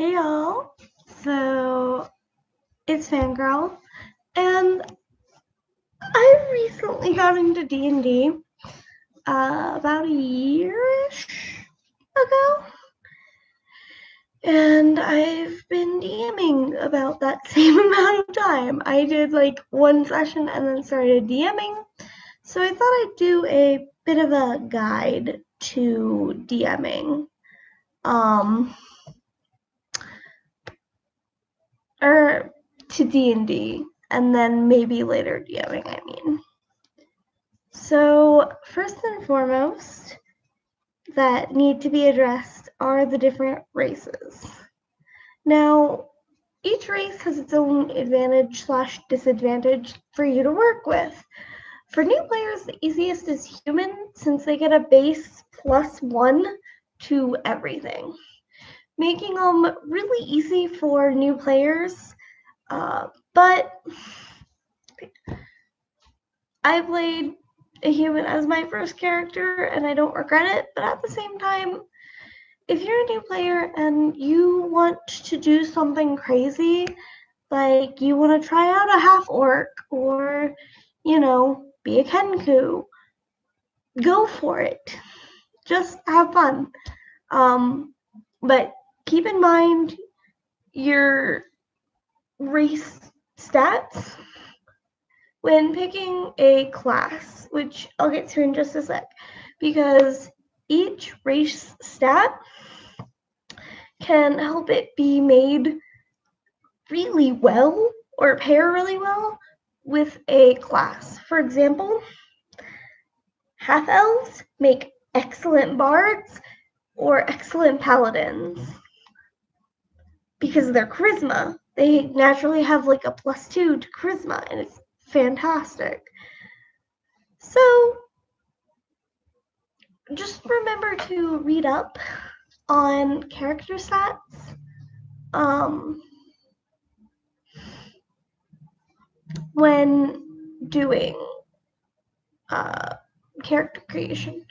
Hey y'all, so it's Fangirl, and I recently got into D&D about a year-ish ago, and I've been DMing about that same amount of time. I did like one session and then started DMing, so I thought I'd do a bit of a guide to DMing. Or to D&D, and then maybe later DMing, I mean. So first and foremost that need to be addressed are the different races. Now, each race has its own advantage/disadvantage for you to work with. For new players, the easiest is human, since they get a base +1 to everything, making them really easy for new players. But I played a human as my first character and I don't regret it, but at the same time, if you're a new player and you want to do something crazy, like you want to try out a half orc or, be a Kenku, go for it. Just have fun. But keep in mind your race stats when picking a class, which I'll get to in just a sec, because each race stat can help it be made really well or pair really well with a class. For example, half elves make excellent bards or excellent paladins because of their charisma. They naturally have like a +2 to charisma, and it's fantastic. So just remember to read up on character stats. When doing character creation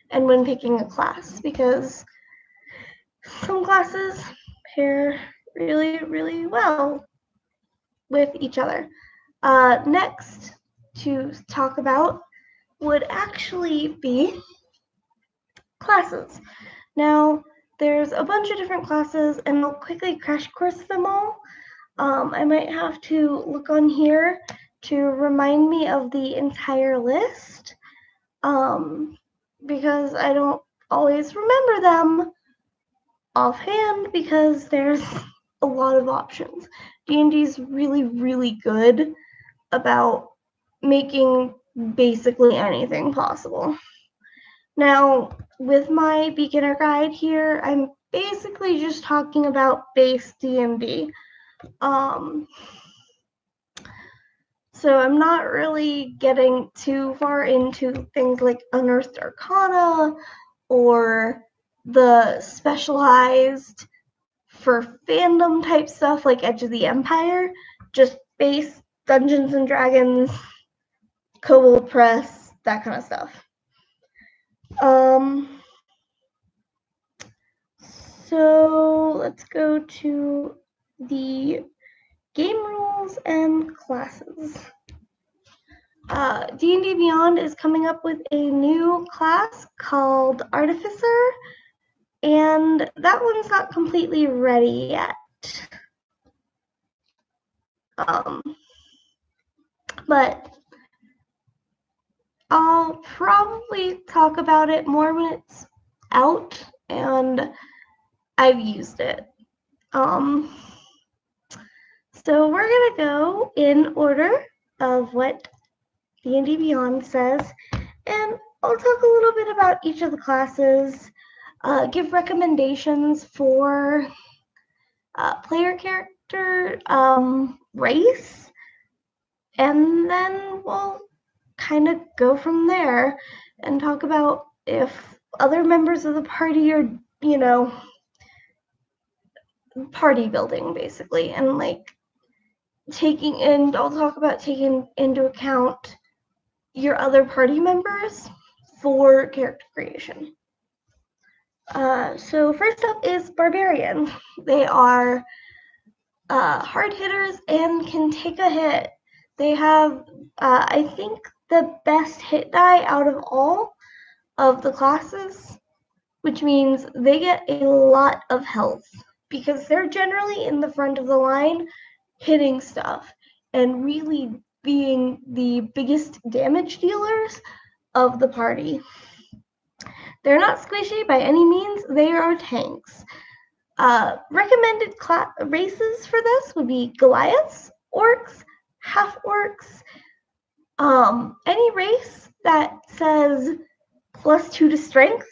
and when picking a class, because some classes pair really, really well with each other. Next to talk about would actually be classes. Now, there's a bunch of different classes, and I'll quickly crash course them all. I might have to look on here to remind me of the entire list, because I don't always remember them offhand because there's a lot of options. D&D is really, really good about making basically anything possible. Now, with my beginner guide here, I'm basically just talking about base D&D. So I'm not really getting too far into things like Unearthed Arcana or the specialized for fandom type stuff like Edge of the Empire, just base Dungeons and Dragons, Kobold Press, that kind of stuff. So let's go to the game rules and classes. D&D Beyond is coming up with a new class called Artificer, and that one's not completely ready yet. But I'll probably talk about it more when it's out and I've used it. So we're gonna go in order of what D&D Beyond says, and I'll talk a little bit about each of the classes, give recommendations for player character, race, and then we'll kind of go from there and talk about if other members of the party are, party building basically, and like I'll talk about taking into account your other party members for character creation. So first up is Barbarian. They are hard hitters and can take a hit. They have, I think, the best hit die out of all of the classes, which means they get a lot of health because they're generally in the front of the line hitting stuff and really being the biggest damage dealers of the party. They're not squishy by any means, they are tanks. Recommended races for this would be Goliaths, Orcs, Half-Orcs, any race that says +2 to strength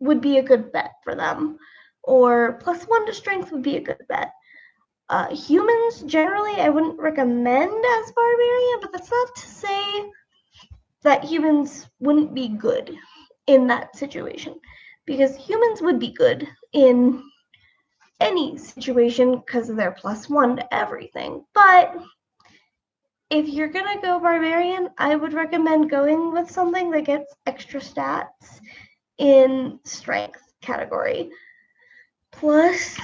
would be a good bet for them, or +1 to strength would be a good bet. Humans, generally, I wouldn't recommend as Barbarian, but that's not to say that humans wouldn't be good in that situation, because humans would be good in any situation because they're +1 to everything. But if you're gonna go Barbarian, I would recommend going with something that gets extra stats in strength category. Plus,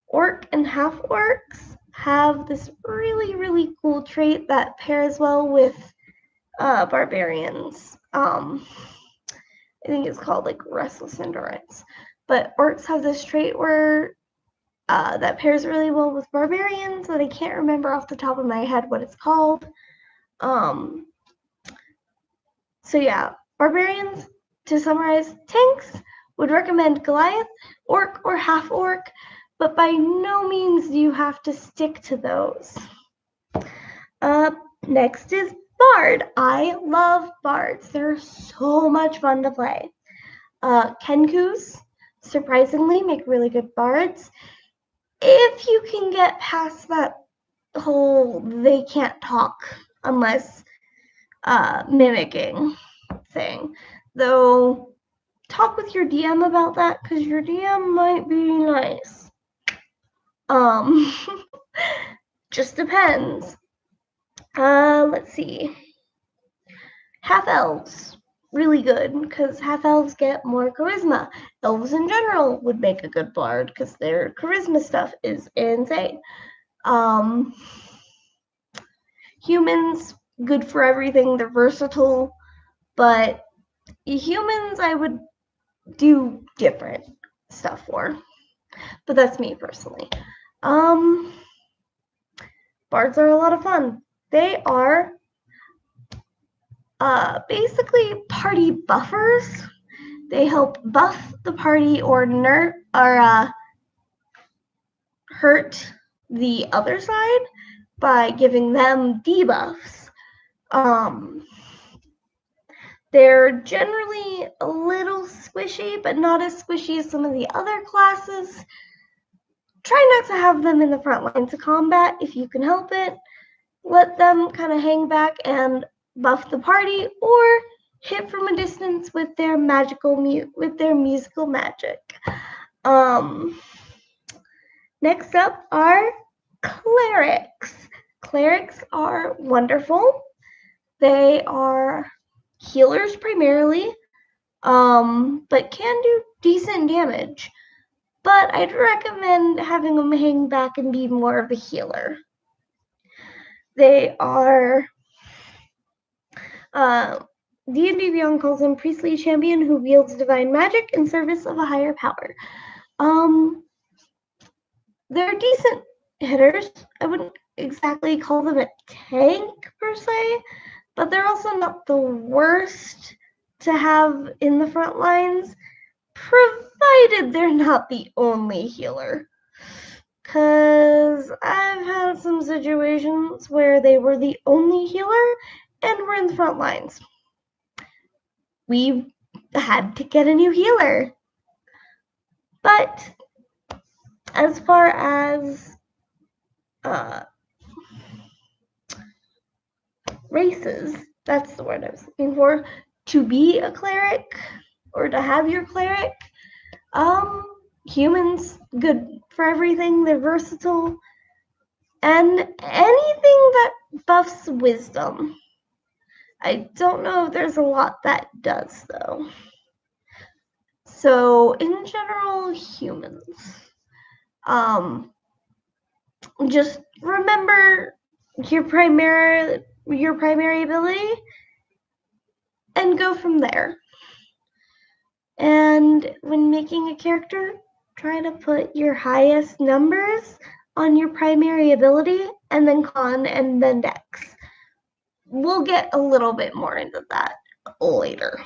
Orc and Half-Orcs have this really, really cool trait that pairs well with Barbarians. I think it's called like Restless Endurance. But Orcs have this trait where that pairs really well with Barbarians that I can't remember off the top of my head what it's called. So yeah, Barbarians, to summarize, tanks, would recommend Goliath, Orc, or Half-Orc, but by no means do you have to stick to those. Next is Bard. I love Bards. They're so much fun to play. Kenkus, surprisingly, make really good Bards. If you can get past that whole they can't talk unless mimicking thing. Though, talk with your DM about that because your DM might be nice. Just depends. Let's see. Half-elves, really good because half-elves get more charisma. Elves in general would make a good bard because their charisma stuff is insane. Humans, good for everything. They're versatile, but humans I would do different stuff for. But that's me personally. Bards are a lot of fun. They are basically party buffers. They help buff the party or hurt the other side by giving them debuffs. They're generally a little squishy, but not as squishy as some of the other classes. Try not to have them in the front lines of combat if you can help it. Let them kind of hang back and buff the party or hit from a distance with their musical magic. Next up are clerics. Clerics are wonderful. They are healers primarily, but can do decent damage. But I'd recommend having them hang back and be more of a healer. They are D&D Beyond calls them priestly champion who wields divine magic in service of a higher power. They're decent hitters. I wouldn't exactly call them a tank per se, but they're also not the worst to have in the front lines, provided they're not the only healer. Because I've had some situations where they were the only healer and were in the front lines. We had to get a new healer. But as far as races, that's the word I was looking for, to be a cleric or to have your cleric, humans, good for everything. They're versatile. And anything that buffs wisdom. I don't know if there's a lot that does, though. So in general, humans. Just remember your primary ability and go from there. And when making a character, try to put your highest numbers on your primary ability and then con and then dex. We'll get a little bit more into that later.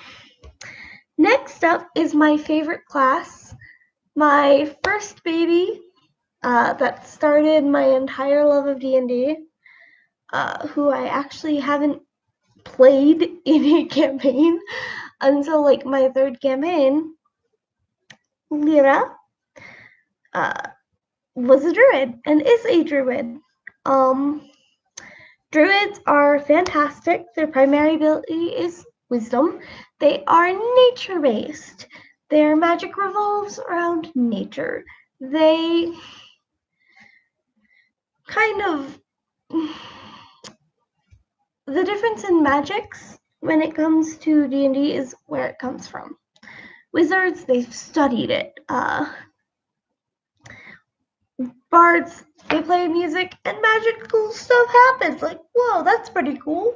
Next up is my favorite class, my first baby that started my entire love of D&D, who I actually haven't played in a campaign until like my third campaign. Lyra was a druid and is a druid. Druids are fantastic. Their primary ability is wisdom. They are nature-based. Their magic revolves around nature. They kind of... The difference in magics when it comes to D&D is where it comes from. Wizards, they've studied it. Bards, they play music and magical stuff happens. Like, whoa, that's pretty cool.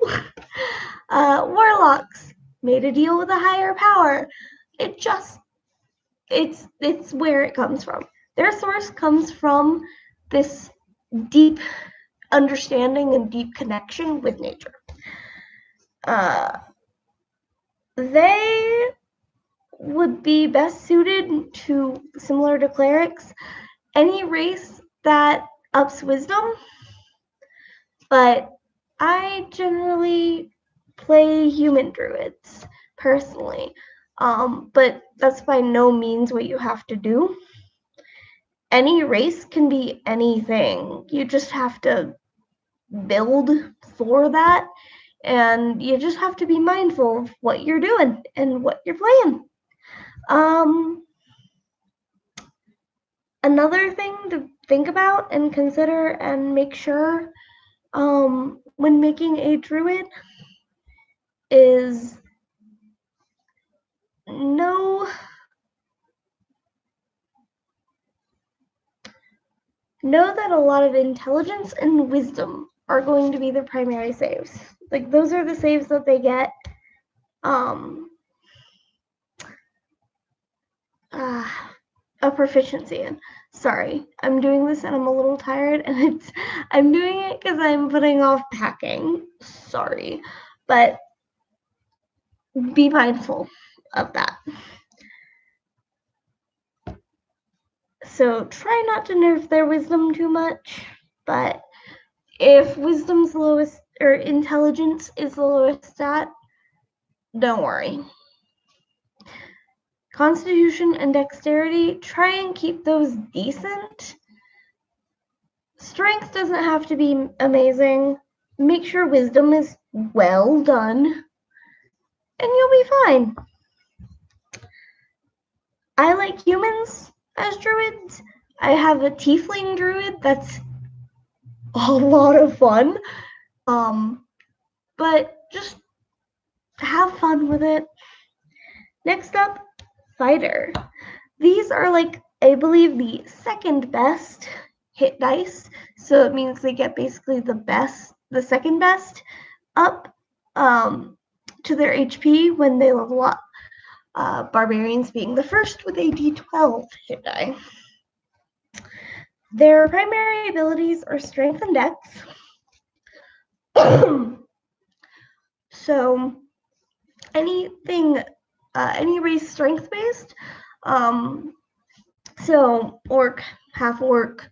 Warlocks made a deal with a higher power. It's where it comes from. Their source comes from this deep understanding and deep connection with nature. They would be best suited to, similar to clerics, any race that ups wisdom, but I generally play human druids personally, but that's by no means what you have to do. Any race can be anything. You just have to build for that, and you just have to be mindful of what you're doing and what you're playing. Another thing to think about and consider and make sure when making a druid is know that a lot of intelligence and wisdom are going to be the primary saves. Like, those are the saves that they get a proficiency in. Sorry, I'm doing this and I'm a little tired, and I'm doing it because I'm putting off packing. Sorry, but be mindful of that. So try not to nerf their wisdom too much, but if wisdom's lowest or intelligence is the lowest stat, don't worry. Constitution and dexterity, try and keep those decent. Strength doesn't have to be amazing. Make sure wisdom is well done, and you'll be fine. I like humans as druids. I have a tiefling druid that's a lot of fun. But just have fun with it. Next up, fighter. These are like, I believe, the second best hit dice. So it means they get basically the second best up to their HP when they level up. Barbarians being the first with a D12 hit die. Their primary abilities are strength and dex. So anything, any race strength based, so orc, half orc,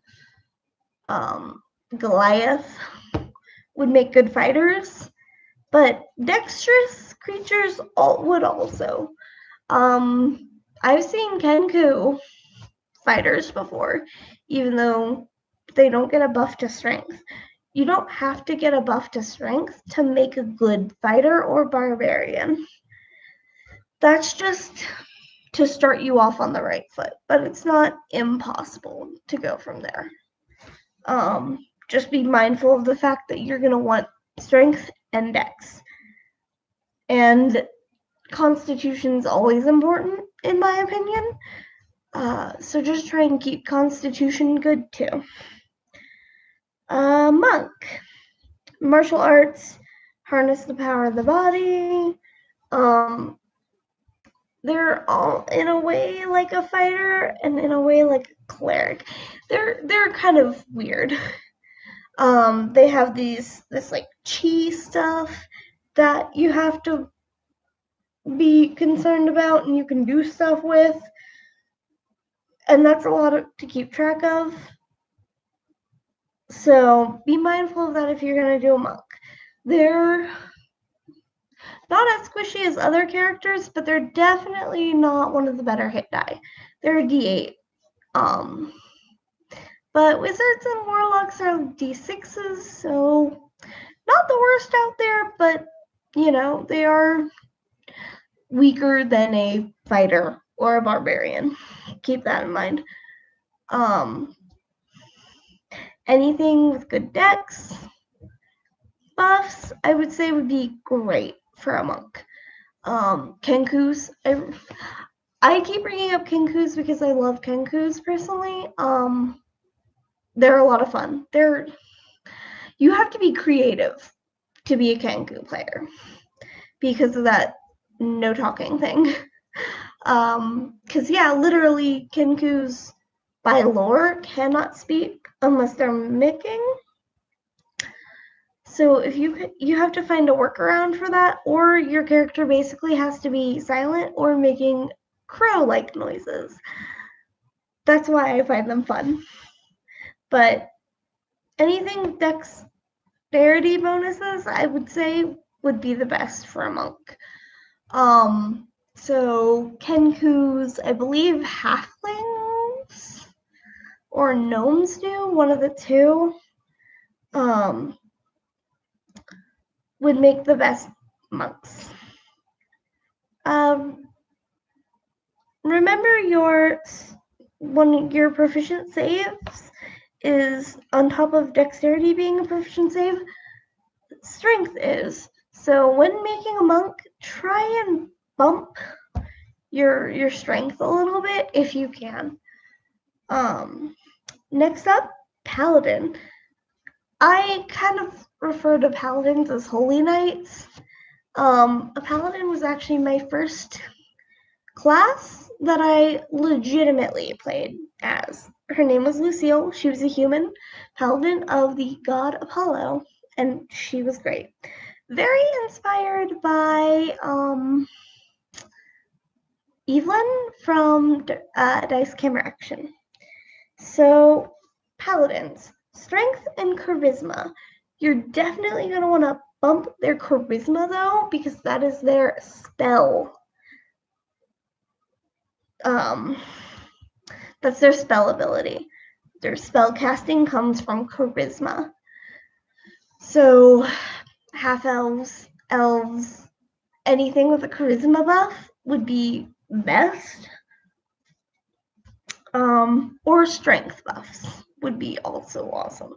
Goliath would make good fighters, but dexterous creatures would also. I've seen Kenku fighters before, even though they don't get a buff to strength. You don't have to get a buff to strength to make a good fighter or barbarian. That's just to start you off on the right foot, but it's not impossible to go from there. Just be mindful of the fact that you're going to want strength and dex. And constitution's always important, in my opinion. So just try and keep Constitution good too. Monk. Martial arts, harness the power of the body. They're all in a way like a fighter and in a way like a cleric. They're kind of weird. They have this like chi stuff that you have to be concerned about and you can do stuff with, and that's a lot to keep track of. So be mindful of that if you're going to do a monk. They're not as squishy as other characters, but they're definitely not one of the better hit die. They're a D8. But wizards and warlocks are D6s, so not the worst out there, but they are weaker than a fighter or a barbarian. Keep that in mind. Anything with good dex buffs, I would say would be great for a monk. Kenkus, I keep bringing up Kenkus because I love Kenkus personally. They're a lot of fun. You have to be creative to be a Kenku player because of that no talking thing. Because literally Kenkus by lore cannot speak unless they're mimicking. So if you have to find a workaround for that, or your character basically has to be silent or making crow-like noises. That's why I find them fun. But anything with dexterity bonuses, I would say, would be the best for a monk. So Kenkus, I believe halflings or gnomes do, one of the two, would make the best monks. Remember your proficient saves is on top of dexterity being a proficient save, strength is. So when making a monk, try and bump your strength a little bit if you can. Next up, paladin. I kind of refer to paladins as holy knights. A paladin was actually my first class that I legitimately played as. Her name was Lucille. She was a human paladin of the god Apollo, and she was great. Very inspired by Evelyn from Dice Camera Action. So, paladins, strength and charisma. You're definitely going to want to bump their charisma though, because that is their spell. That's their spell ability. Their spell casting comes from charisma. So, half elves, anything with a charisma buff would be best. Or strength buffs would be also awesome.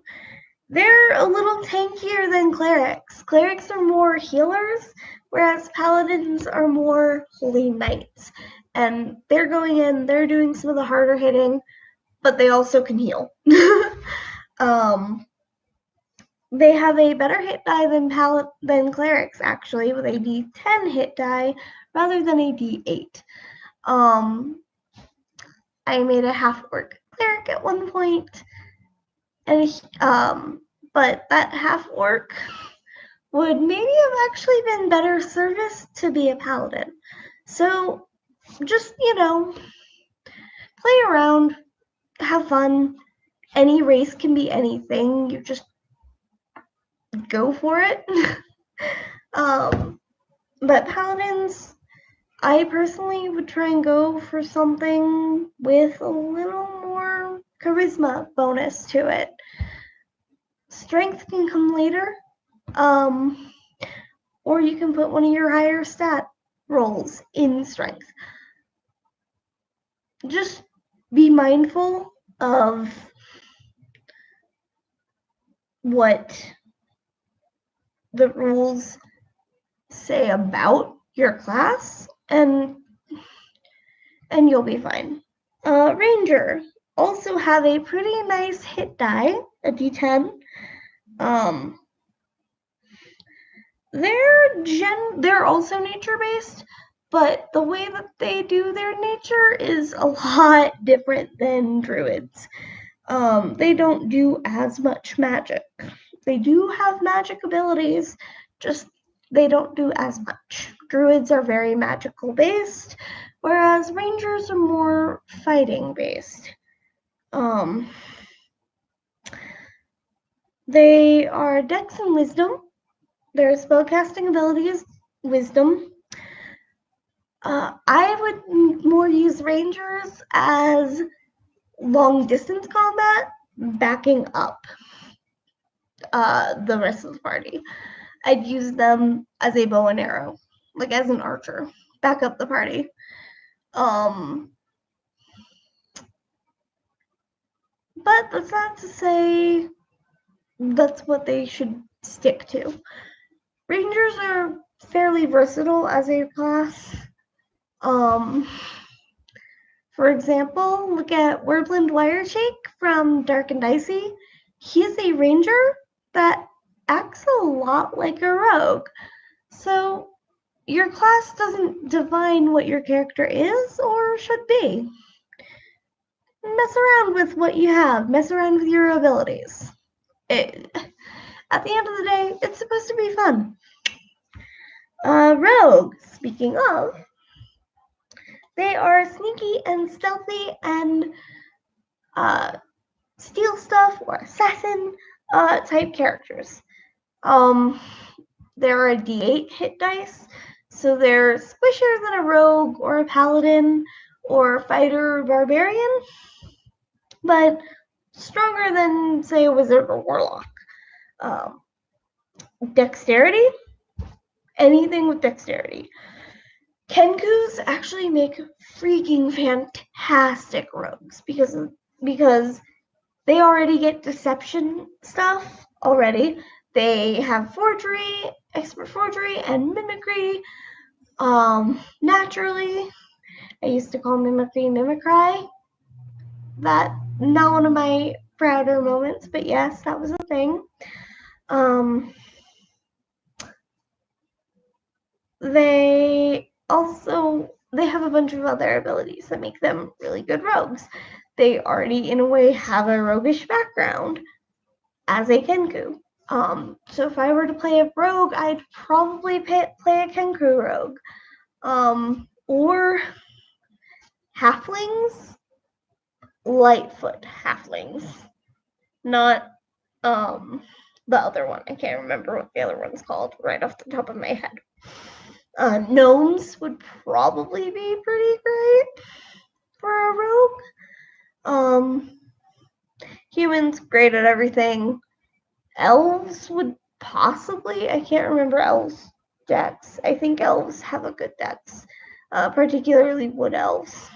They're a little tankier than clerics. Clerics are more healers, whereas paladins are more holy knights. And they're going in, they're doing some of the harder hitting, but they also can heal. They have a better hit die than clerics, actually, with a D10 hit die rather than a D8. I made a half-orc cleric at one point, and but that half-orc would maybe have actually been better service to be a paladin. So just, play around, have fun. Any race can be anything. You just go for it. But paladins, I personally would try and go for something with a little more charisma bonus to it. Strength can come later, or you can put one of your higher stat rolls in strength. Just be mindful of what the rules say about your class, and and you'll be fine. Ranger also have a pretty nice hit die, a D10. They're also nature based, but the way that they do their nature is a lot different than druids. They don't do as much magic. They do have magic abilities, just they don't do as much. Druids are very magical based, whereas rangers are more fighting based. They are Dex and Wisdom. Their spellcasting ability is Wisdom. I would more use Rangers as long distance combat, backing up the rest of the party. I'd use them as a bow and arrow, like as an archer, back up the party. But that's not to say that's what they should stick to. Rangers are fairly versatile as a class. For example, look at Wordland Wireshake from Dark and Dicey. He's a ranger that acts a lot like a rogue. So your class doesn't define what your character is or should be. Mess around with what you have. Mess around with your abilities. At the end of the day, it's supposed to be fun. Rogue, speaking of, they are sneaky and stealthy and steal stuff or assassin type characters. They're a D8 hit dice, so they're squishier than a rogue or a paladin or fighter or barbarian, but stronger than, say, a wizard or warlock. Dexterity, anything with dexterity. Kenkus actually make freaking fantastic rogues because they already get deception stuff already. They have forgery, expert forgery, and mimicry. Naturally, I used to call mimicry mimicry. That not one of my prouder moments, but yes, that was a thing. They have a bunch of other abilities that make them really good rogues. They already, in a way, have a roguish background as a Kenku. So if I were to play a rogue, I'd probably play a Kenku rogue. Or halflings, Lightfoot halflings, not the other one. I can't remember what the other one's called right off the top of my head. Gnomes would probably be pretty great for a rogue. Humans, great at everything. Elves would possibly, I can't remember elves' decks. I think elves have a good decks, particularly wood elves.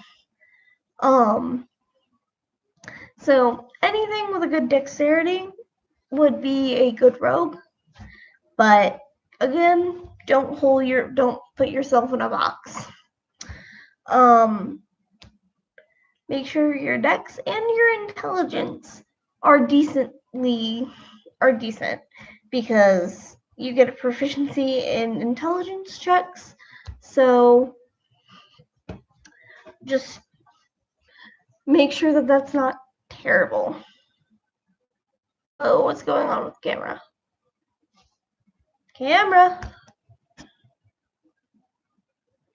So anything with a good dexterity would be a good rogue, but again, don't put yourself in a box. Make sure your dex and your intelligence are decent, because you get a proficiency in intelligence checks. So just make sure that that's not terrible. Oh, what's going on with the camera? Camera,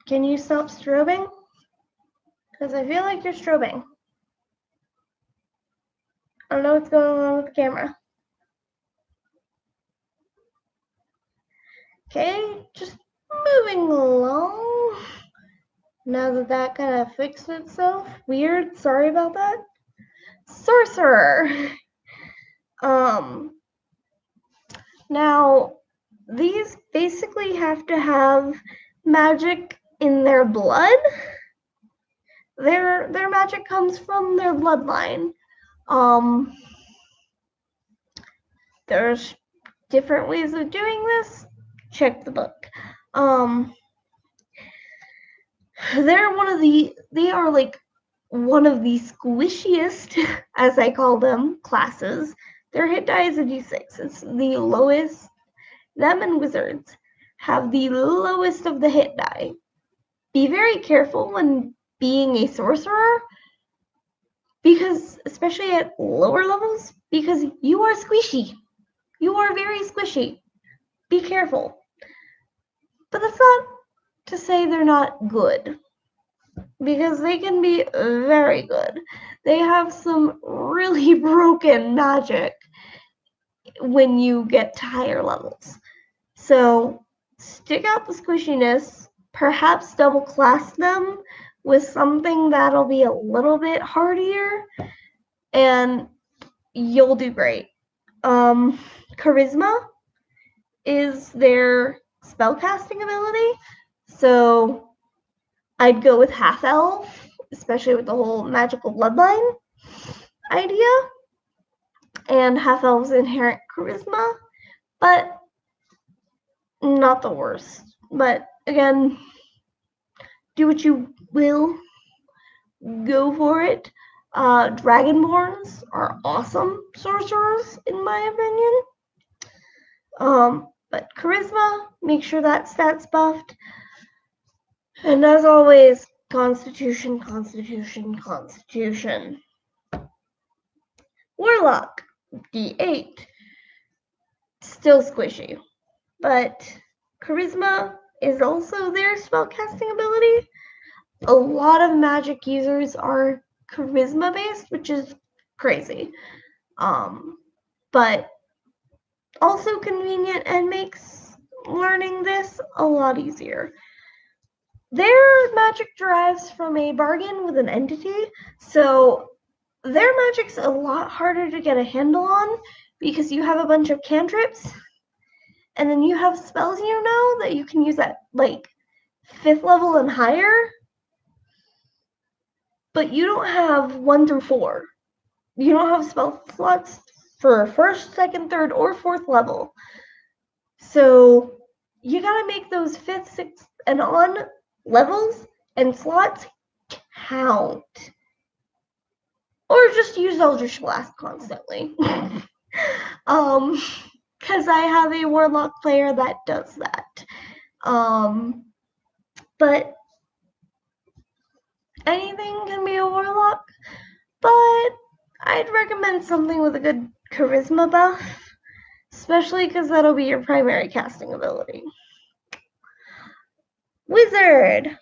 can you stop strobing? Because I feel like you're strobing. I don't know what's going on with the camera. Okay, just moving along. Now that that kind of fixed itself. Weird, sorry about that. Sorcerer. Now, these basically have to have magic in their blood. Their magic comes from their bloodline. There's different ways of doing this. Check the book. They are like one of the squishiest, as I call them, classes. Their hit die is a d6. It's the lowest. Them and wizards have the lowest of the hit die. Be very careful when being a sorcerer, because especially at lower levels, because you are squishy. You are very squishy. Be careful. But that's not to say they're not good, because they can be very good. They have some really broken magic when you get to higher levels. So stick out the squishiness, perhaps double class them with something that'll be a little bit hardier, and you'll do great. Charisma is their spellcasting ability, so I'd go with half elf, especially with the whole magical bloodline idea, and half elf's inherent charisma, but not the worst. But again, do what you will, go for it. Dragonborns are awesome sorcerers, in my opinion. But charisma, make sure that stat's buffed. And as always, Constitution, Constitution, Constitution. Warlock, D8. Still squishy. But charisma is also their spellcasting ability. A lot of magic users are charisma based, which is crazy. But also convenient and makes learning this a lot easier. Their magic derives from a bargain with an entity, so their magic's a lot harder to get a handle on because you have a bunch of cantrips, and then you have spells that you can use at like 5th level and higher, but you don't have 1 through 4. You don't have spell slots for 1st, 2nd, 3rd, or 4th level. So you gotta make those 5th, 6th, and on levels and slots count. Or just use Eldritch Blast constantly. Because I have a Warlock player that does that. But anything can be a Warlock, but I'd recommend something with a good charisma buff, especially because that'll be your primary casting ability. Wizard.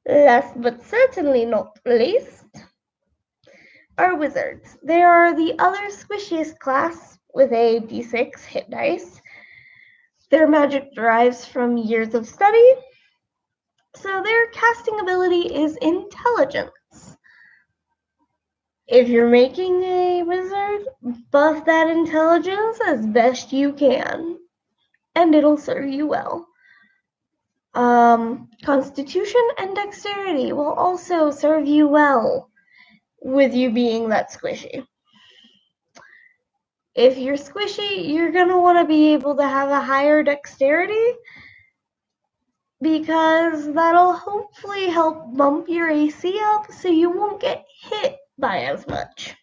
Last but certainly not least are wizards. They are the other squishiest class with a d6 hit dice. Their magic derives from years of study, so their casting ability is intelligence. If you're making a wizard, buff that intelligence as best you can, and it'll serve you well. Constitution and dexterity will also serve you well with you being that squishy. If you're squishy, you're going to want to be able to have a higher dexterity, because that'll hopefully help bump your AC up so you won't get hit by as much.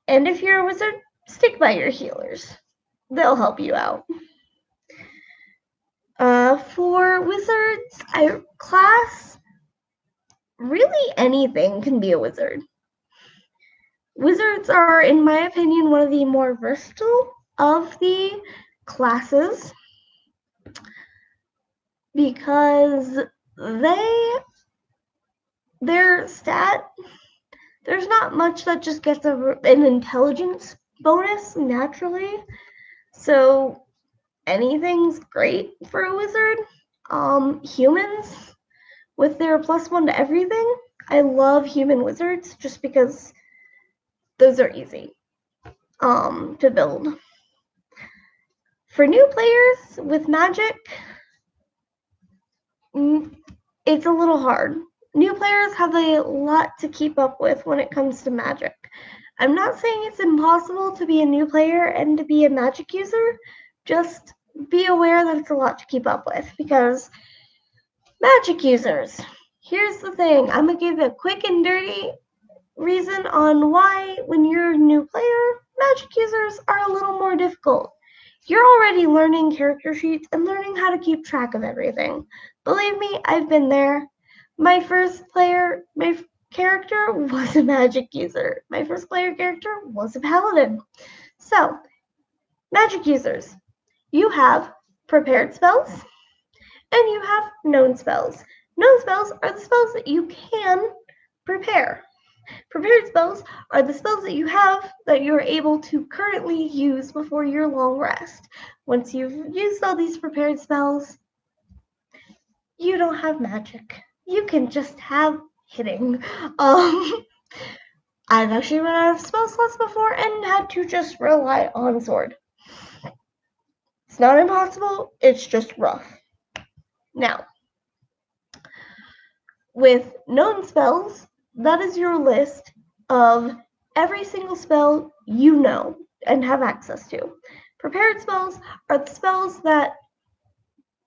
And if you're a wizard, stick by your healers. They'll help you out. For wizards, class, really anything can be a wizard. Wizards are, in my opinion, one of the more versatile of the classes, because their stat, there's not much that just gets an intelligence bonus naturally, so anything's great for a wizard. Humans, with their +1 to everything, I love human wizards just because those are easy to build. For new players with magic, it's a little hard. New players have a lot to keep up with when it comes to magic. I'm not saying it's impossible to be a new player and to be a magic user, just be aware that it's a lot to keep up with, because Magic users. Here's the thing. I'm going to give a quick and dirty reason on why, when you're a new player, magic users are a little more difficult. You're already learning character sheets and learning how to keep track of everything. Believe me, I've been there. My character was a magic user. My first player character was a paladin. So, magic users. You have prepared spells and you have known spells. Known spells are the spells that you can prepare. Prepared spells are the spells that you have that you're able to currently use before your long rest. Once you've used all these prepared spells, you don't have magic. You can just have hitting. I've actually run out of spell slots before and had to just rely on sword. It's not impossible, it's just rough. Now, with known spells, that is your list of every single spell you know and have access to. Prepared spells are the spells that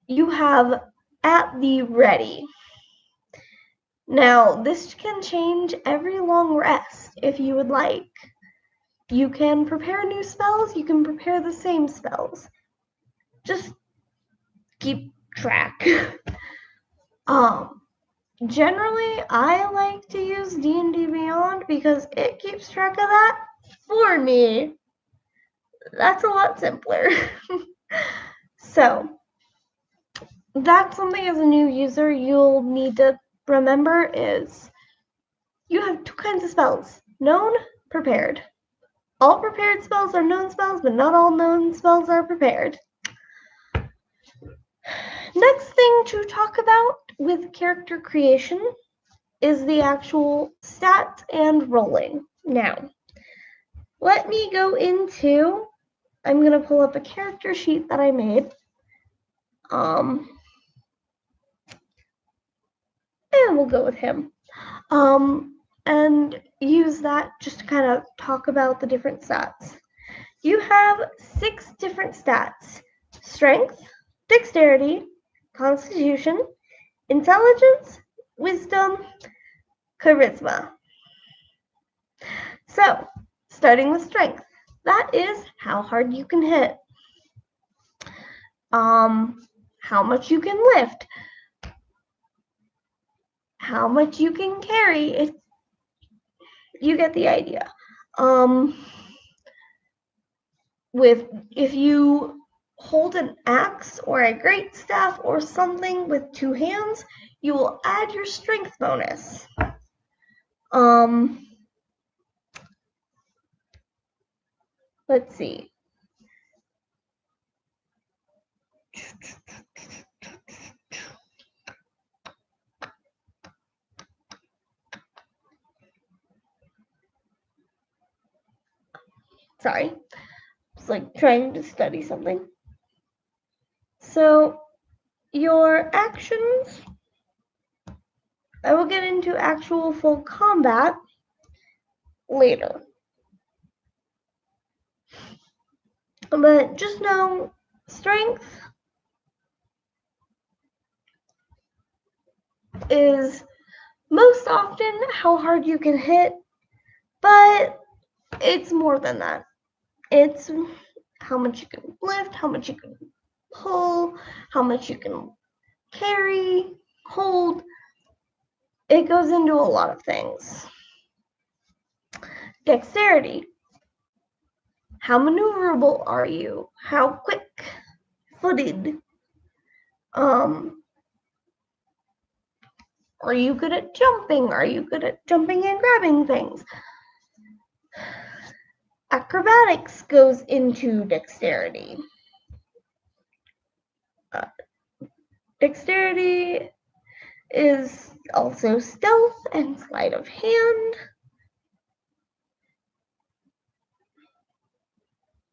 you have at the ready. Now, this can change every long rest if you would like. You can prepare new spells, you can prepare the same spells. Just keep track. Generally, I like to use D&D Beyond because it keeps track of that for me. That's a lot simpler. So, that's something as a new user you'll need to remember is you have two kinds of spells, known, prepared. All prepared spells are known spells, but not all known spells are prepared. Next thing to talk about with character creation is the actual stats and rolling. Now, let me go into, I'm going to pull up a character sheet that I made. And we'll go with him. And use that just to kind of talk about the different stats. You have 6 different stats: strength, dexterity, constitution, intelligence, wisdom, charisma. So, starting with strength, that is how hard you can hit, how much you can lift, how much you can carry. You get the idea. If you hold an axe or a great staff or something with 2 hands, you will add your strength bonus. Let's see. Sorry. It's like trying to study something. So, your actions, I will get into actual full combat later. But just know, strength is most often how hard you can hit, but it's more than that. It's how much you can lift, how much you can pull, how much you can carry, hold. It goes into a lot of things. Dexterity. How maneuverable are you? How quick-footed? Are you good at jumping? Are you good at jumping and grabbing things? Acrobatics goes into dexterity. Dexterity is also stealth and sleight of hand.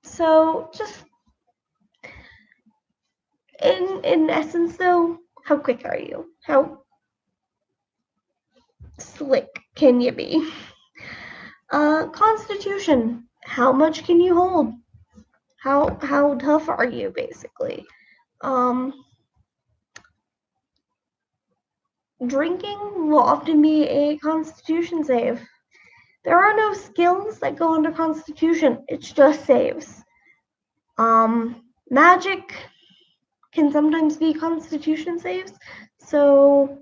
So just in essence though, how quick are you? How slick can you be? Constitution. How much can you hold? How tough are you basically? Drinking will often be a Constitution save. There are no skills that go under Constitution. It's just saves. Magic can sometimes be Constitution saves. So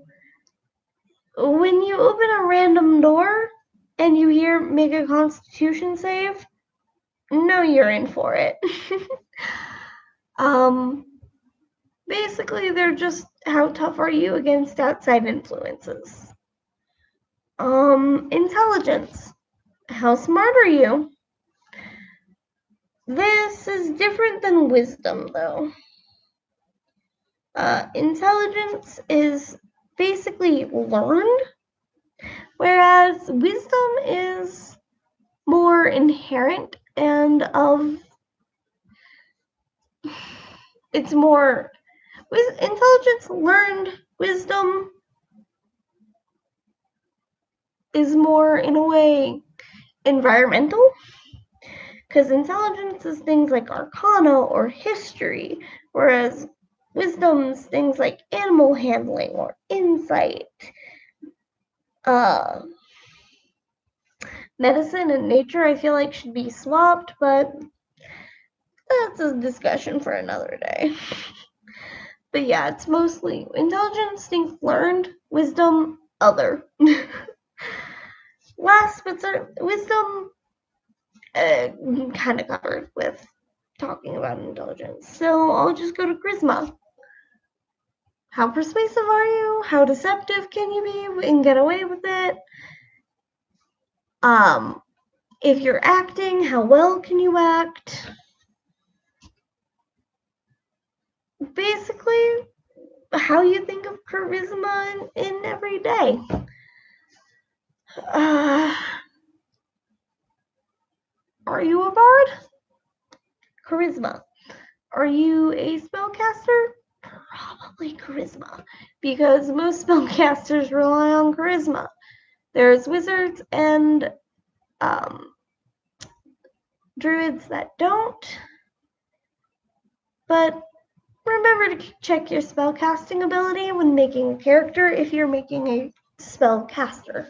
when you open a random door and you hear make a Constitution save, know you're in for it. Basically, they're just how tough are you against outside influences. Intelligence. How smart are you? This is different than wisdom, though. Intelligence is basically learned, whereas wisdom is more inherent and it's more with intelligence learned. Wisdom is more, in a way, environmental, because intelligence is things like arcana or history, whereas wisdom's things like animal handling or insight. Medicine and nature, I feel like, should be swapped, but that's a discussion for another day. But yeah, it's mostly intelligence, things learned, wisdom, other. Last but certainly, wisdom kind of covered with talking about intelligence. So I'll just go to charisma. How persuasive are you? How deceptive can you be and get away with it? If you're acting, how well can you act? Basically, how you think of charisma in every day. Are you a bard? Charisma. Are you a spellcaster? Probably charisma, because most spellcasters rely on charisma. There's wizards and druids that don't, but remember to check your spellcasting ability when making a character if you're making a spellcaster,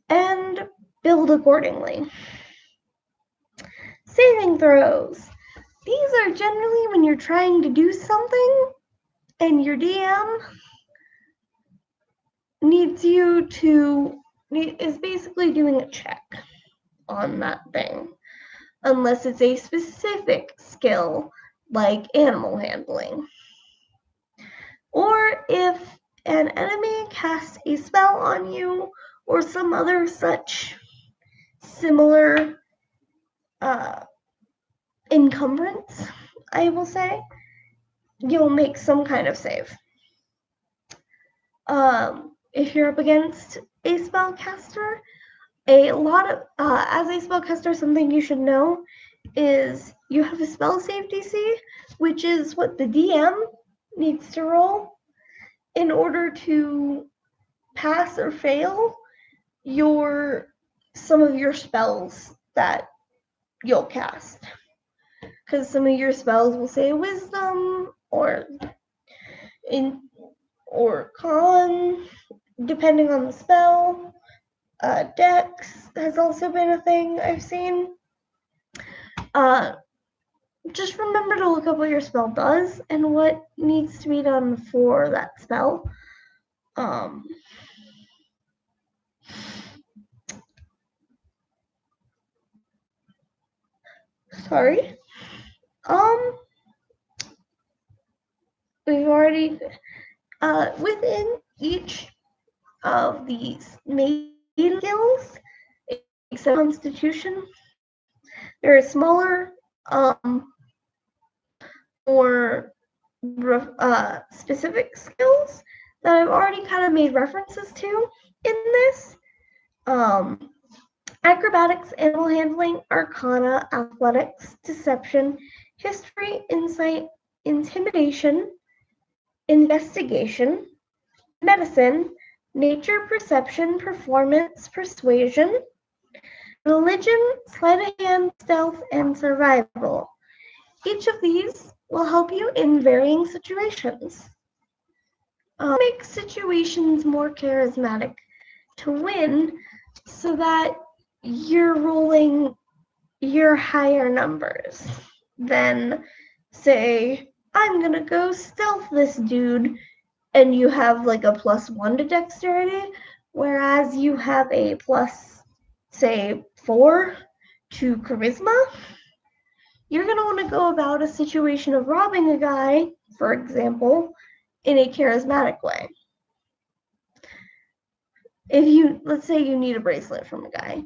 and build accordingly. Saving throws. These are generally when you're trying to do something and your DM is basically doing a check on that thing, unless it's a specific skill like animal handling. Or if an enemy casts a spell on you or some other such similar encumbrance, I will say, you'll make some kind of save. If you're up against a spellcaster, as a spellcaster, something you should know is you have a spell save DC, which is what the DM needs to roll in order to pass or fail some of your spells that you'll cast. Because some of your spells will say wisdom or con, depending on the spell. Dex has also been a thing I've seen. Just remember to look up what your spell does and what needs to be done for that spell. Sorry. We've already within each of these main skills, except Constitution, there are smaller, more specific skills that I've already kind of made references to in this. Acrobatics, animal handling, arcana, athletics, deception, history, insight, intimidation, investigation, medicine, nature, perception, performance, persuasion, religion, sleight of hand, stealth, and survival. Each of these will help you in varying situations. Make situations more charismatic to win so that you're rolling your higher numbers. Then say, I'm gonna go stealth this dude, and you have like a +1 to dexterity, whereas you have a plus, say, 4 to charisma. You're gonna want to go about a situation of robbing a guy, for example, in a charismatic way. If you, let's say you need a bracelet from a guy,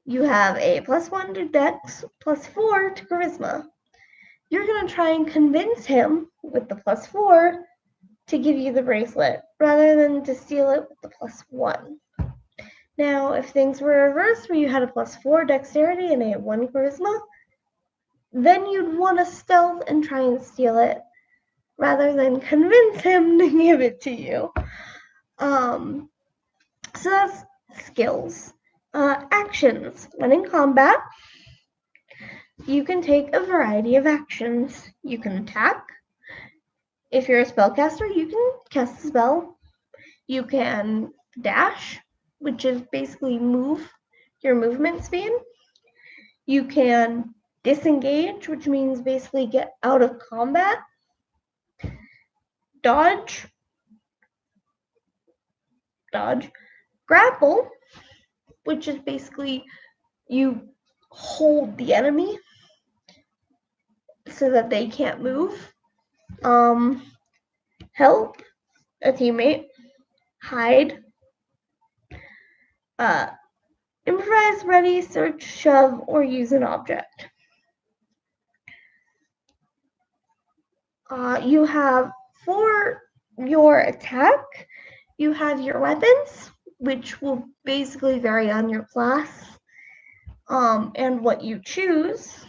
you have a +1 to dex, +4 to charisma. You're going to try and convince him with the +4 to give you the bracelet rather than to steal it with the +1. Now, if things were reversed where you had a +4 dexterity and a 1 charisma, then you'd want to stealth and try and steal it rather than convince him to give it to you. So that's skills. Actions. When in combat, you can take a variety of actions. You can attack. If you're a spellcaster, you can cast a spell. You can dash, which is basically move your movement speed. You can disengage, which means basically get out of combat. Dodge. Grapple, which is basically you hold the enemy so that they can't move. Help a teammate. Hide. Improvise, ready, search, shove, or use an object. You have, for your attack, you have your weapons, which will basically vary on your class and what you choose.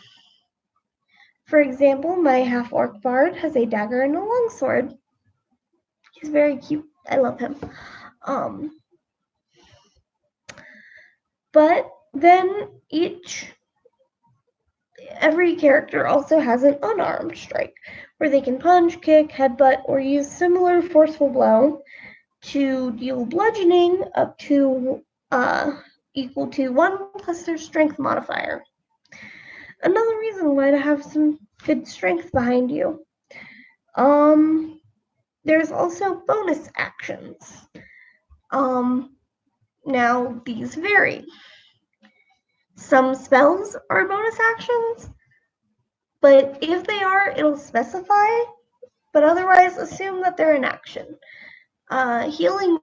For example, my half-orc bard has a dagger and a longsword. He's very cute. I love him. But then every character also has an unarmed strike, where they can punch, kick, headbutt, or use similar forceful blow to deal bludgeoning up to equal to 1 plus their strength modifier. Another reason why to have some good strength behind you. There's also bonus actions. Now these vary. Some spells are bonus actions, but if they are, it'll specify, but otherwise assume that they're an action. Healing.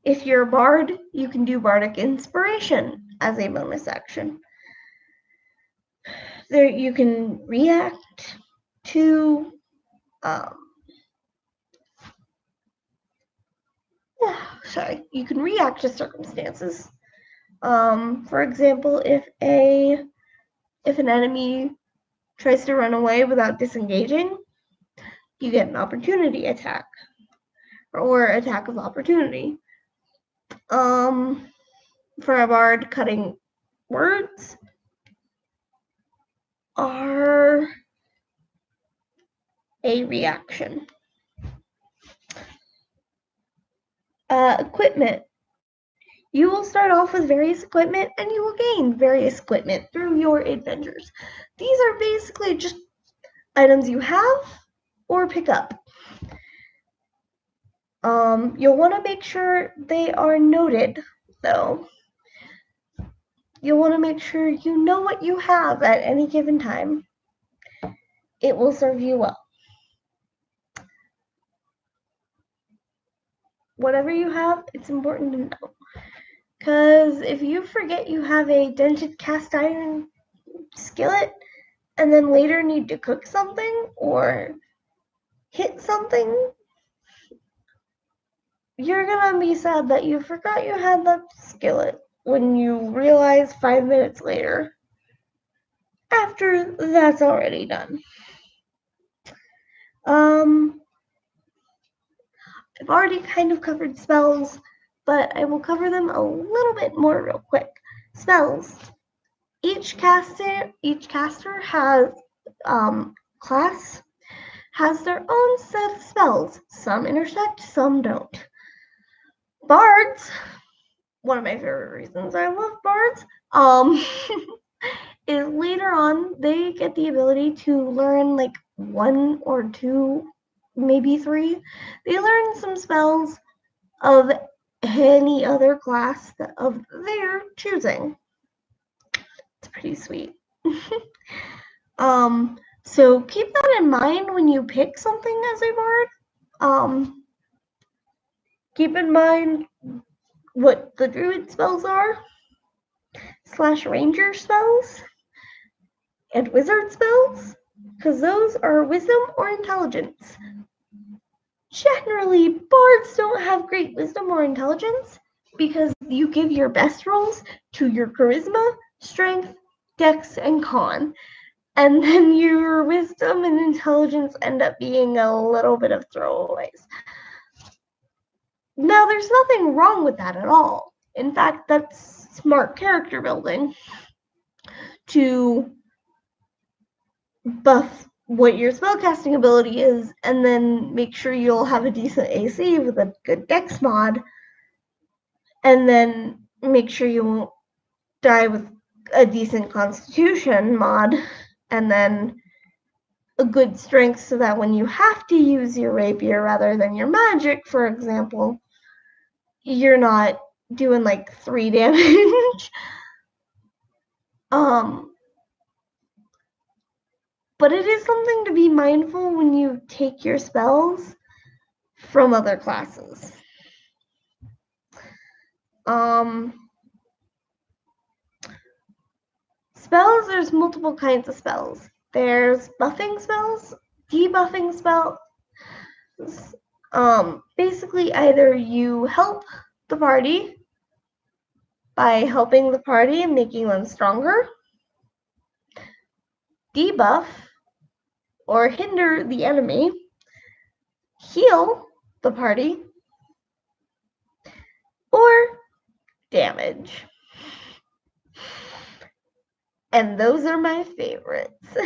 If you're a bard, you can do bardic inspiration as a bonus action. There you can react to you can react to circumstances. For example, if an enemy tries to run away without disengaging, you get an opportunity attack or attack of opportunity. For a bard, cutting words are a reaction. Equipment. You will start off with various equipment and you will gain various equipment through your adventures. These are basically just items you have or pick up. You'll want to make sure they are noted, though. You'll want to make sure you know what you have at any given time. It will serve you well. Whatever you have, it's important to know. Because if you forget you have a dented cast iron skillet and then later need to cook something or hit something, you're going to be sad that you forgot you had that skillet when you realize 5 minutes later after that's already done. I've already kind of covered spells, but I will cover them a little bit more real quick. Spells. Each caster has class has their own set of spells. Some intersect, some don't. Bards, one of my favorite reasons I love bards, is later on they get the ability to learn like 1 or 2, maybe 3. They learn some spells of any other class of their choosing. It's pretty sweet. So keep that in mind when you pick something as a bard. Keep in mind what the druid spells are, / ranger spells, and wizard spells, because those are wisdom or intelligence. Generally, bards don't have great wisdom or intelligence because you give your best rolls to your charisma, strength, dex, and con. And then your wisdom and intelligence end up being a little bit of throwaways. Now, there's nothing wrong with that at all. In fact, that's smart character building to buff what your spellcasting ability is and then make sure you'll have a decent AC with a good dex mod, and then make sure you won't die with a decent constitution mod, and then a good strength so that when you have to use your rapier rather than your magic, for example, you're not doing like 3 damage. But it is something to be mindful when you take your spells from other classes. Spells, there's multiple kinds of spells. There's buffing spells, debuffing spells. Basically, either you help the party by helping the party and making them stronger, debuff or hinder the enemy, heal the party, or damage. And those are my favorites.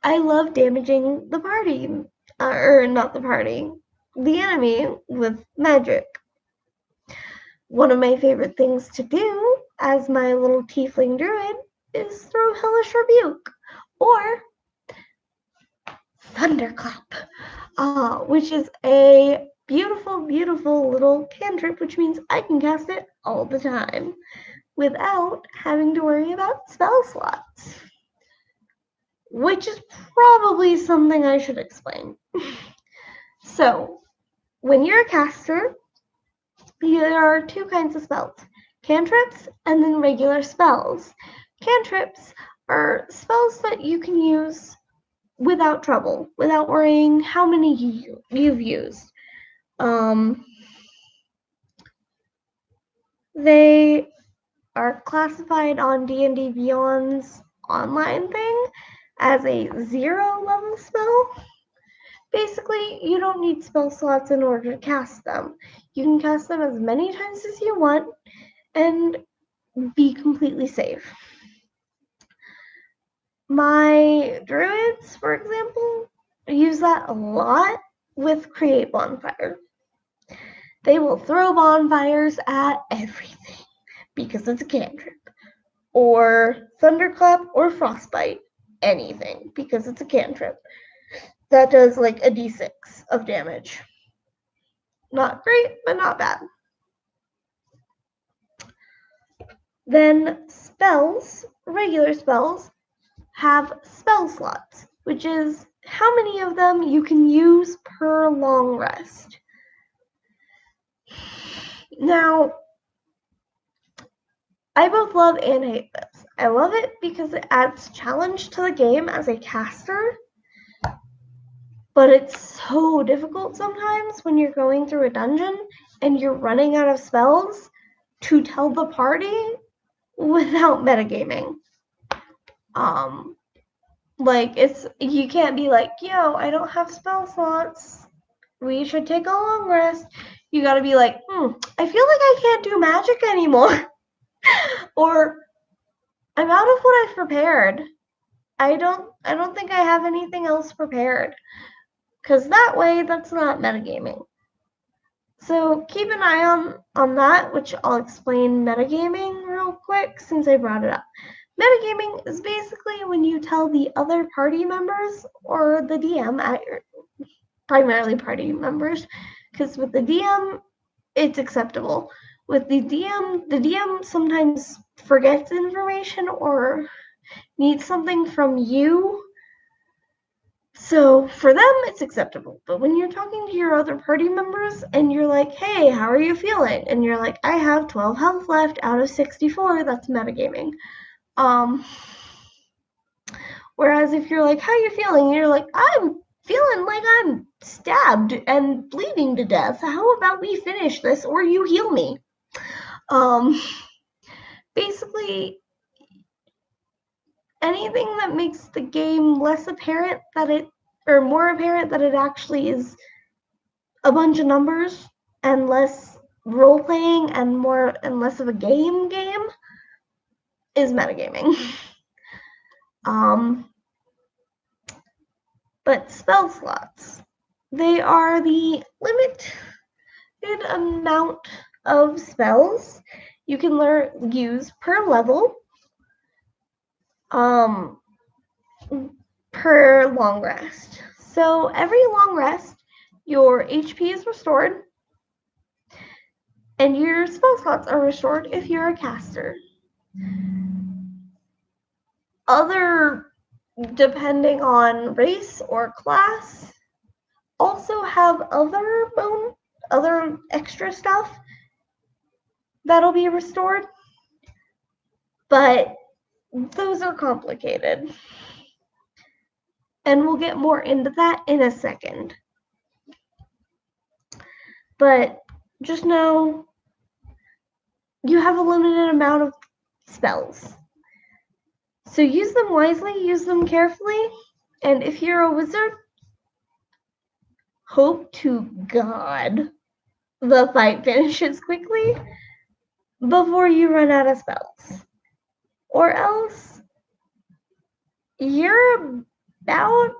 I love damaging the party, or not the party, the enemy with magic. One of my favorite things to do as my little tiefling druid is throw Hellish Rebuke or Thunderclap, which is a beautiful, beautiful little cantrip, which means I can cast it all the time without having to worry about spell slots, which is probably something I should explain. So, when you're a caster, there are 2 kinds of spells, cantrips and then regular spells. Cantrips are spells that you can use without trouble, without worrying how many you've used. They are classified on D&D Beyond's online thing as a 0 level spell. Basically, you don't need spell slots in order to cast them. You can cast them as many times as you want and be completely safe. My druids, for example, use that a lot with Create Bonfire. They will throw bonfires at everything because it's a cantrip. Or Thunderclap or Frostbite, anything, because it's a cantrip. That does like a d6 of damage. Not great, but not bad. Then spells, regular spells, have spell slots, which is how many of them you can use per long rest. Now, I both love and hate this. I love it because it adds challenge to the game as a caster, but it's so difficult sometimes when you're going through a dungeon and you're running out of spells to tell the party without metagaming. Like, you can't be like, yo, I don't have spell slots. We should take a long rest. You gotta be like, I feel like I can't do magic anymore. Or, I'm out of what I've prepared. I don't think I have anything else prepared, because that way that's not metagaming. So keep an eye on that, which I'll explain metagaming real quick since I brought it up. Metagaming is basically when you tell the other party members or the DM, primarily party members, because with the DM, it's acceptable. With the DM sometimes forgets information or needs something from you. So for them, it's acceptable. But when you're talking to your other party members and you're like, hey, how are you feeling? And you're like, I have 12 health left out of 64, that's metagaming. Whereas if you're like, how are you feeling? And you're like, I'm feeling like I'm stabbed and bleeding to death. How about we finish this or you heal me? Basically, anything that makes the game less apparent that it, or more apparent that it actually is a bunch of numbers and less role playing and more and less of a game is metagaming. But spell slots, they are the limited amount of spells you can use per level, per long rest. So every long rest, your HP is restored, and your spell slots are restored if you're a caster. Other, depending on race or class, also have other extra stuff that'll be restored, but those are complicated. And we'll get more into that in a second. But just know you have a limited amount of spells. So use them wisely, use them carefully, and if you're a wizard, hope to God the fight finishes quickly before you run out of spells. Or else you're about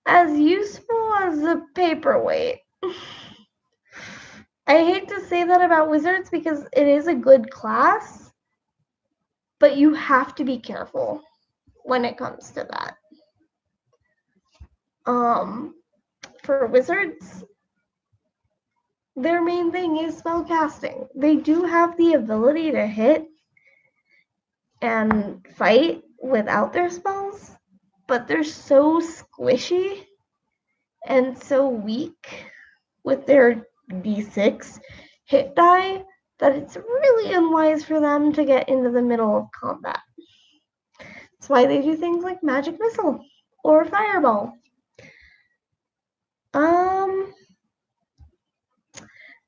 as useful as a paperweight. I hate to say that about wizards because it is a good class, but you have to be careful when it comes to that. For wizards, their main thing is spell casting. They do have the ability to hit and fight without their spells, but they're so squishy and so weak with their D6 hit die that it's really unwise for them to get into the middle of combat. That's why they do things like magic missile or fireball.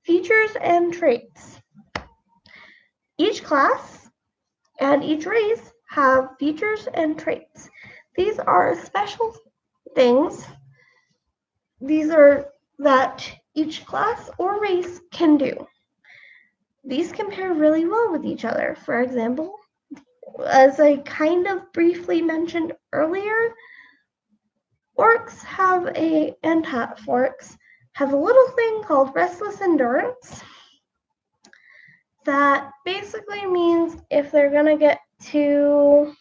Features and traits. Each class and each race have features and traits. These are special things. These are that each class or race can do. These compare really well with each other. For example, as I kind of briefly mentioned earlier, orcs have and half-orcs have a little thing called restless endurance that basically means if they're gonna get to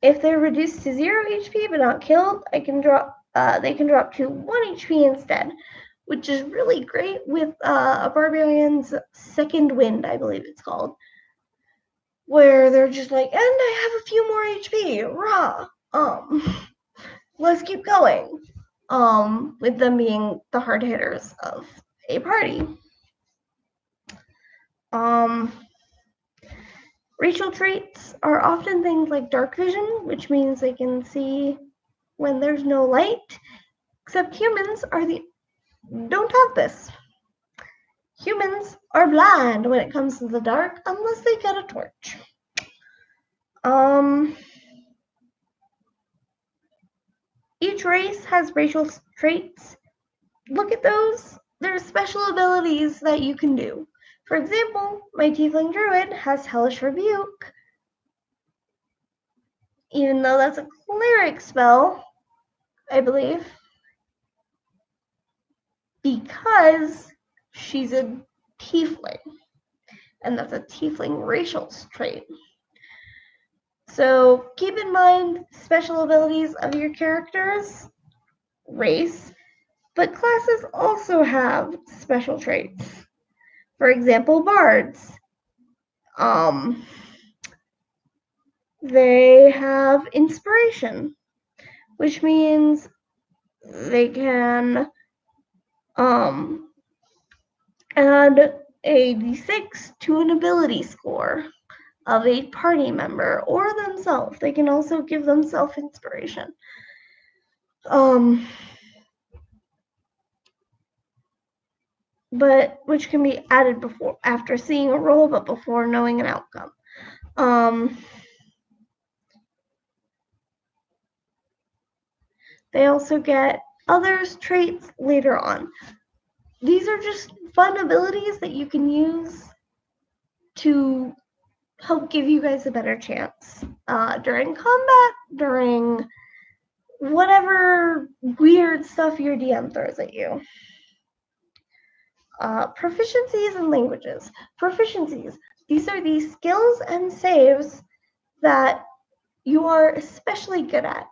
if they're reduced to 0 HP but not killed, they can drop to 1 HP instead, which is really great with a barbarian's second wind, I believe it's called, where they're just like, and I have a few more HP, rah! Let's keep going. With them being the hard hitters of a party. Racial traits are often things like dark vision, which means they can see when there's no light, except humans don't have this. Humans are blind when it comes to the dark unless they get a torch. Each race has racial traits. Look at those. There's special abilities that you can do. For example, my Tiefling Druid has Hellish Rebuke, even though that's a cleric spell, I believe, because she's a Tiefling, and that's a Tiefling racial trait. So keep in mind special abilities of your character's race, but classes also have special traits. For example, bards. They have inspiration, which means they can add a d6 to an ability score of a party member or themselves. They can also give themselves inspiration. But which can be added before, after seeing a roll, but before knowing an outcome. They also get others traits later on. These are just fun abilities that you can use to help give you guys a better chance during combat, during whatever weird stuff your DM throws at you. Proficiencies in languages. Proficiencies. These are the skills and saves that you are especially good at.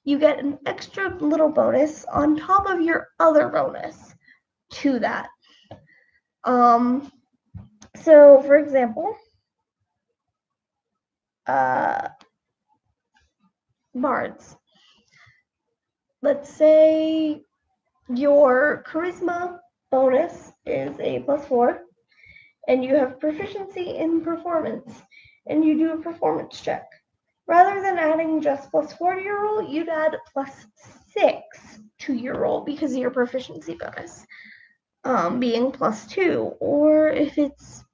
You get an extra little bonus on top of your other bonus to that. So, for example, bards. Let's say your charisma bonus is a +4, and you have proficiency in performance, and you do a performance check. Rather than adding just +4 to your roll, you'd add +6 to your roll because of your proficiency bonus being +2. Or if it's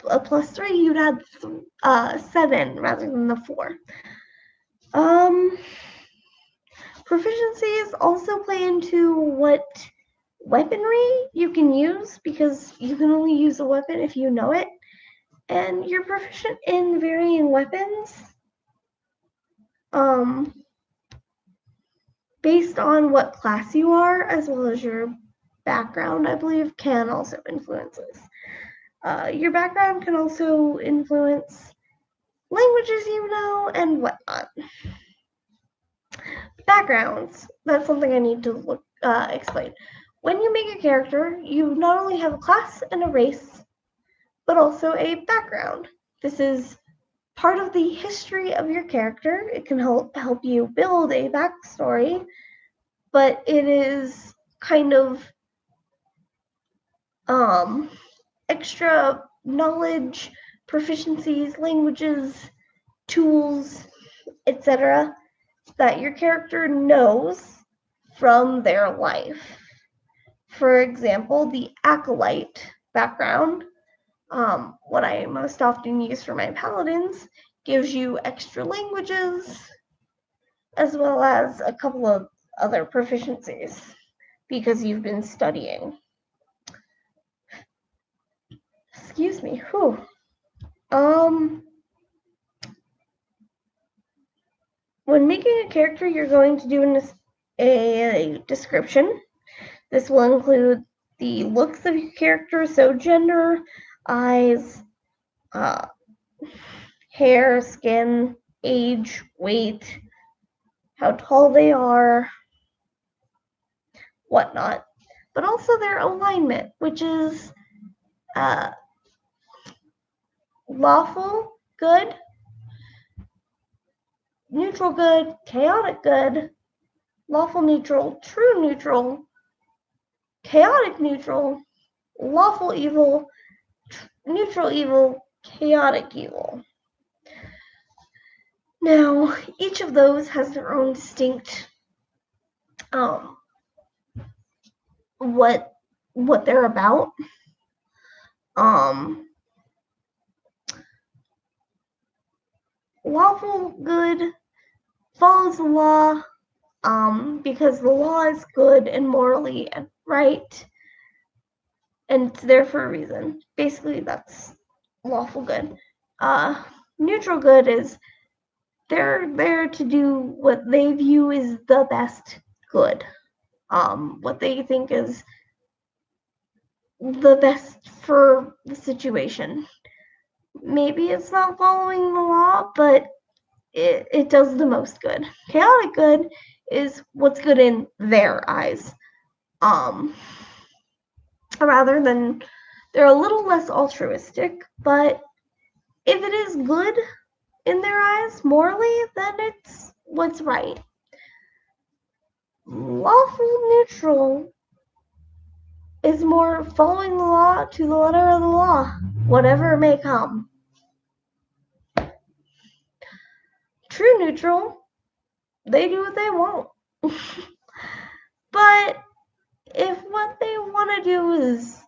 a +3, you'd add 7 rather than the 4. Proficiencies also play into what weaponry you can use, because you can only use a weapon if you know it, and you're proficient in varying weapons based on what class you are, as well as your background, I believe, can also influence this. Your background can also influence languages you know and whatnot. Backgrounds. That's something I need to explain. When you make a character, you not only have a class and a race, but also a background. This is part of the history of your character. It can help you build a backstory, but it is kind of extra knowledge, proficiencies, languages, tools, etc. that your character knows from their life. For example, the acolyte background, what I most often use for my paladins, gives you extra languages as well as a couple of other proficiencies because you've been studying. Excuse me. Whew. When making a character, you're going to do a description. This will include the looks of your character, so gender, eyes, hair, skin, age, weight, how tall they are, whatnot. But also their alignment, which is lawful good, neutral good, chaotic good, lawful neutral, true neutral, chaotic neutral, lawful evil, neutral evil, chaotic evil. Now, each of those has their own distinct what they're about. Lawful good follows the law because the law is good and morally right, and it's there for a reason. Basically, that's lawful good. Neutral good is they're there to do what they view is the best good. What they think is the best for the situation. Maybe it's not following the law, but it does the most good. Chaotic good is what's good in their eyes. Rather than they're a little less altruistic, but if it is good in their eyes morally, then it's what's right. Lawful neutral is more following the law to the letter of the law, whatever may come. True neutral, they do what they want. But if what they want to do is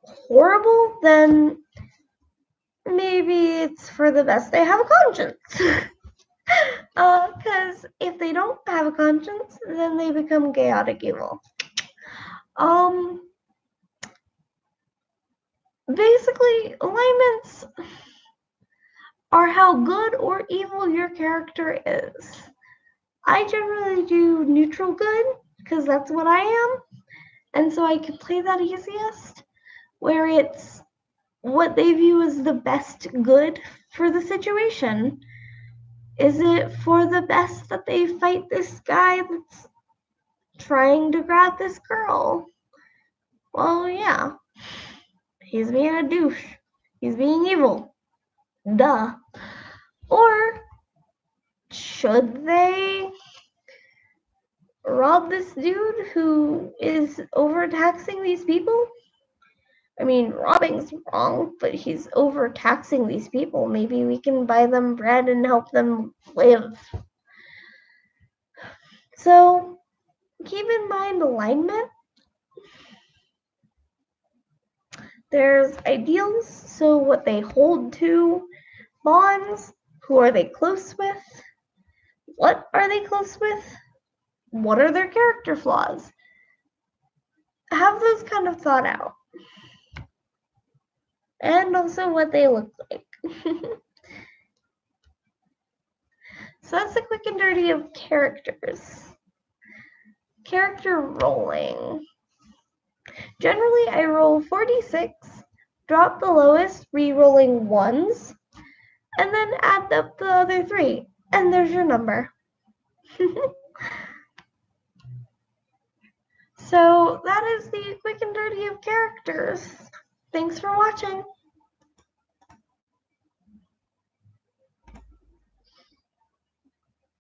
horrible, then maybe it's for the best they have a conscience. Because if they don't have a conscience, then they become chaotic evil. Basically, alignments are how good or evil your character is. I generally do neutral good because that's what I am, and so I can play that easiest, where it's what they view as the best good for the situation. Is it for the best that they fight this guy that's trying to grab this girl? Well, yeah. He's being a douche. He's being evil. Duh. Or should they rob this dude who is overtaxing these people? I mean, robbing's wrong, but he's overtaxing these people. Maybe we can buy them bread and help them live. So keep in mind alignment. There's ideals, so what they hold to. Bonds, who are they close with? What are they close with? What are their character flaws? Have those kind of thought out. And also what they look like. So that's the quick and dirty of characters. Character rolling. Generally, I roll 46, drop the lowest, re-rolling ones, and then add up the other 3, and there's your number. So that is the quick and dirty of characters. Thanks for watching.